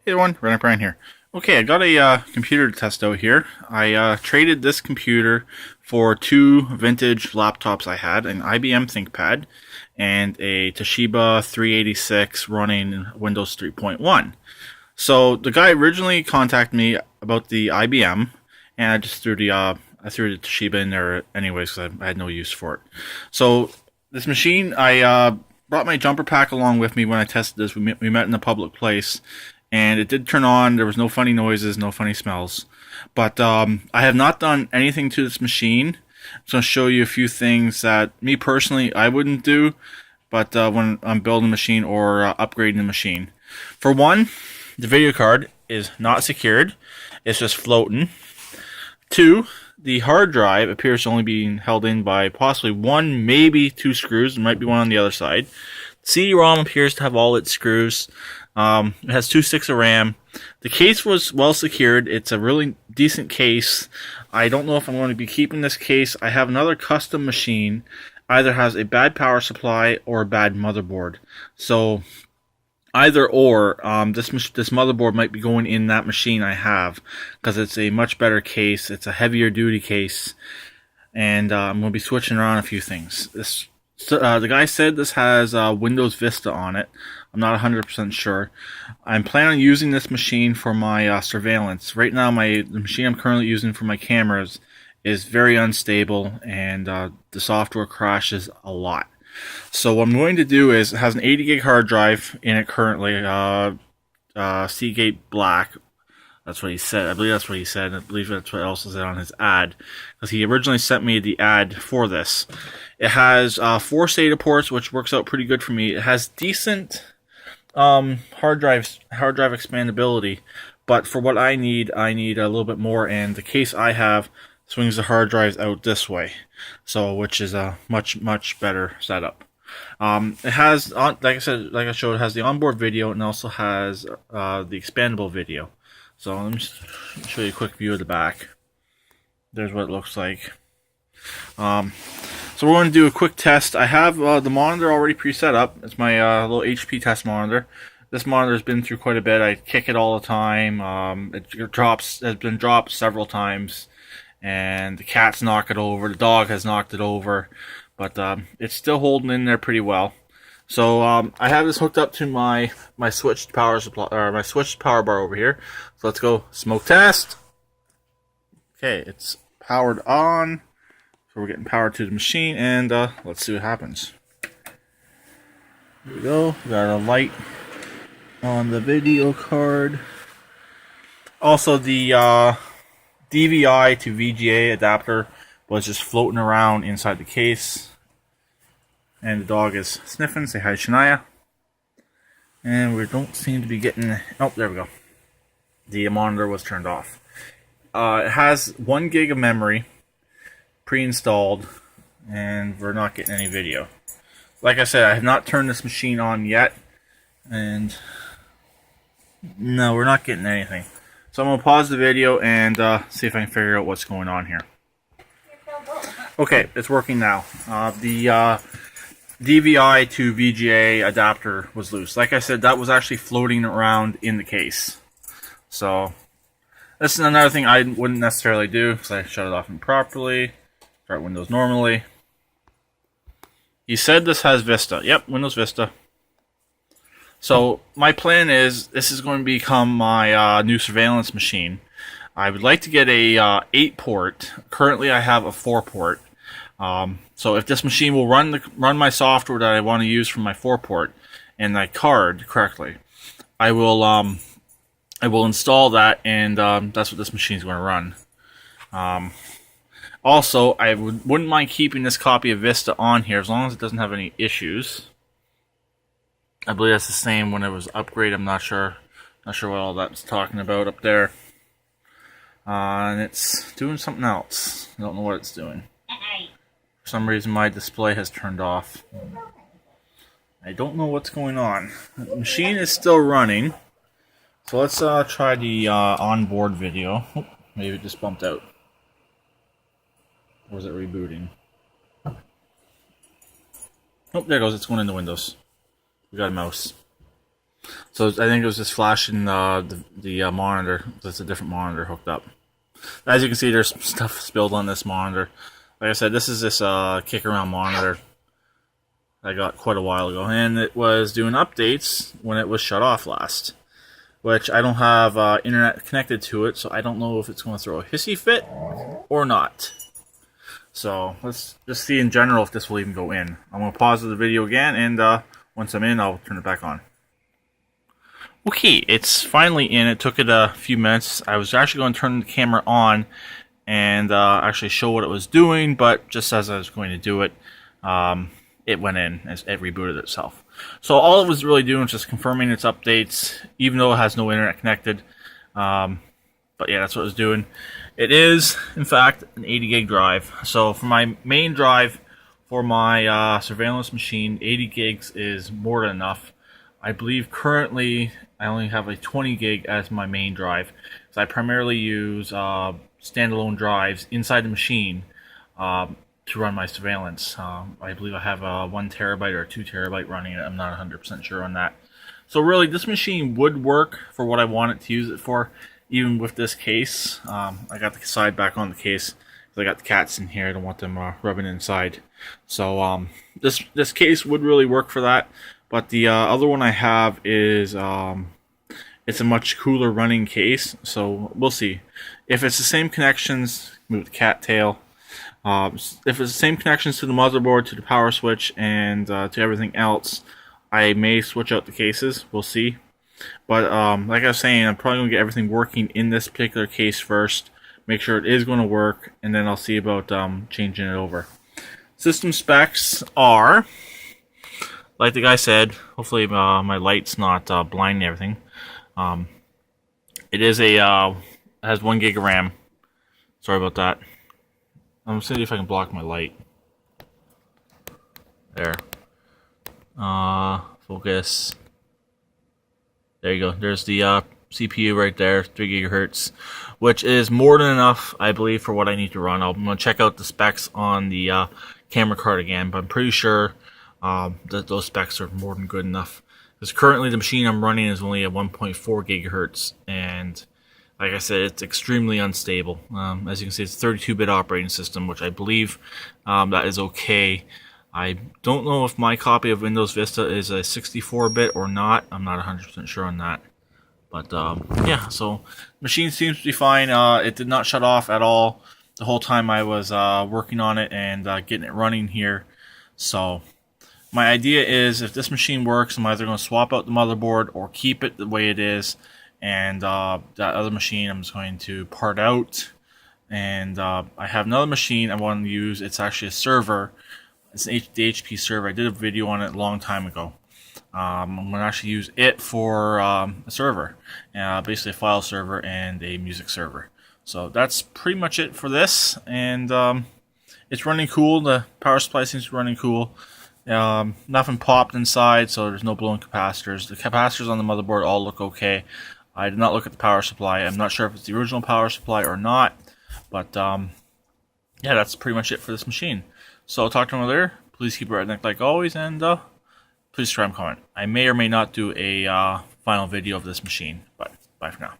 Hey everyone, Redneck here. Okay, I got a computer to test out here. I traded this computer for two vintage laptops I had, an IBM ThinkPad and a Toshiba 386 running Windows 3.1. So the guy originally contacted me about the IBM, and I just threw the Toshiba in there anyways because I had no use for it. So this machine, I brought my jumper pack along with me when I tested this. We met in a public place, and it did turn on. There was no funny noises, no funny smells. But I have not done anything to this machine. I'm going to show you a few things that me personally I wouldn't do, but when I'm building a machine or upgrading the machine. For one, the video card is not secured. It's just floating. Two, the hard drive appears to only be held in by possibly one, maybe two screws. There might be one on the other side. CD-ROM appears to have all its screws. It has 2 sticks of RAM. The case was well secured. It's a really decent case. I don't know if I'm going to be keeping this case. I have another custom machine. Either has a bad power supply or a bad motherboard. So either or, this motherboard might be going in that machine I have because it's a much better case. It's a heavier duty case, and I'm going to be switching around a few things. The guy said this has Windows Vista on it. I'm not 100% sure. I'm planning on using this machine for my surveillance. Right now, the machine I'm currently using for my cameras is very unstable, and the software crashes a lot. So what I'm going to do is, it has an 80 gig hard drive in it currently, Seagate Black. That's what he said. I believe that's what he said. I believe that's what else is on his ad, because he originally sent me the ad for this. It has 4 SATA ports, which works out pretty good for me. It has decent hard drive expandability, but for what I need a little bit more. And the case I have swings the hard drives out this way, so which is a much better setup. It has, like I showed, it has the onboard video and also has the expandable video. So let me just show you a quick view of the back. There's what it looks like. So we're going to do a quick test. I have the monitor already preset up. It's my little HP test monitor. This monitor has been through quite a bit. I kick it all the time. Has been dropped several times, and the cat's knocked it over. The dog has knocked it over, but it's still holding in there pretty well. So I have this hooked up to my switched power supply, or my switched power bar over here. So let's go smoke test. Okay, it's powered on. So we're getting power to the machine, and let's see what happens. Here we go. We got a light on the video card. Also, the DVI to VGA adapter was just floating around inside the case. And the dog is sniffing. Say hi, Shania. And we don't seem to be getting... Oh, there we go. The monitor was turned off. It has 1 gig of memory pre-installed, and we're not getting any video. Like I said, I have not turned this machine on yet, and no, we're not getting anything. So I'm going to pause the video and see if I can figure out what's going on here. Okay, it's working now. The DVI to VGA adapter was loose. Like I said, that was actually floating around in the case. So this is another thing I wouldn't necessarily do, because I shut it off improperly. Start Windows normally. He said this has Vista. Yep, Windows Vista. So my plan is, this is going to become my new surveillance machine. I would like to get a 8-port. Currently I have a 4-port. So if this machine will run my software that I want to use from my 4-port and my card correctly, I will install that, and that's what this machine is going to run. Also, I wouldn't mind keeping this copy of Vista on here as long as it doesn't have any issues. I believe that's the same when it was upgraded. I'm not sure. Not sure what all that's talking about up there. And it's doing something else. I don't know what it's doing. For some reason, my display has turned off. I don't know what's going on. The machine is still running. So let's try the onboard video. Oh, maybe it just bumped out. Or is it rebooting? Oh, there it goes. It's going into Windows. We got a mouse. So I think it was just flashing the monitor. That's a different monitor hooked up. As you can see, there's stuff spilled on this monitor. Like I said, this is this kick around monitor I got quite a while ago, and it was doing updates when it was shut off last. Which I don't have internet connected to it, so I don't know if it's going to throw a hissy fit or not. So let's just see in general if this will even go in. I'm going to pause the video again, and once I'm in, I'll turn it back on. Okay, it's finally in. It took it a few minutes. I was actually going to turn the camera on and actually show what it was doing, but just as I was going to do it, it went in as it rebooted itself. So all it was really doing was just confirming its updates, even though it has no internet connected. But yeah, that's what it was doing. It is, in fact, an 80 gig drive. So for my main drive, for my surveillance machine, 80 gigs is more than enough. I believe currently I only have a 20 gig as my main drive. So I primarily use standalone drives inside the machine to run my surveillance. I believe I have a 1 terabyte or a 2 terabyte running it. I'm not 100% sure on that. So really, this machine would work for what I want it to use it for, even with this case. I got the side back on the case because I got the cats in here. I don't want them rubbing inside. So this case would really work for that. But the other one I have is it's a much cooler running case, so we'll see. If it's the same connections, move the cat tail. If it's the same connections to the motherboard, to the power switch, and to everything else, I may switch out the cases. We'll see. But like I was saying, I'm probably going to get everything working in this particular case first, make sure it is going to work, and then I'll see about changing it over. System specs are, like the guy said, hopefully my light's not blinding everything. It is it has 1 gig of RAM. Sorry about that. I'm gonna see if I can block my light. There. Focus. There you go. There's the CPU right there, 3 gigahertz, which is more than enough, I believe, for what I need to run. I'm gonna check out the specs on the camera card again, but I'm pretty sure that those specs are more than good enough. Because currently the machine I'm running is only at 1.4 gigahertz, and like I said, it's extremely unstable. As you can see, it's a 32-bit operating system, which I believe that is okay. I don't know if my copy of Windows Vista is a 64-bit or not. I'm not 100% sure on that. But yeah, so machine seems to be fine. It did not shut off at all the whole time I was working on it and getting it running here. So my idea is, if this machine works, I'm either going to swap out the motherboard or keep it the way it is. And that other machine I'm just going to part out. And I have another machine I want to use. It's actually a server. It's the HP server. I did a video on it a long time ago. I'm going to actually use it for a server. Basically a file server and a music server. So that's pretty much it for this. And it's running cool. The power supply seems to be running cool. Nothing popped inside, so there's no blown capacitors. The capacitors on the motherboard all look okay. I did not look at the power supply. I'm not sure if it's the original power supply or not. But yeah, that's pretty much it for this machine. So I'll talk to them later. Please keep it redneck like always, and please subscribe and comment. I may or may not do a final video of this machine, but bye for now.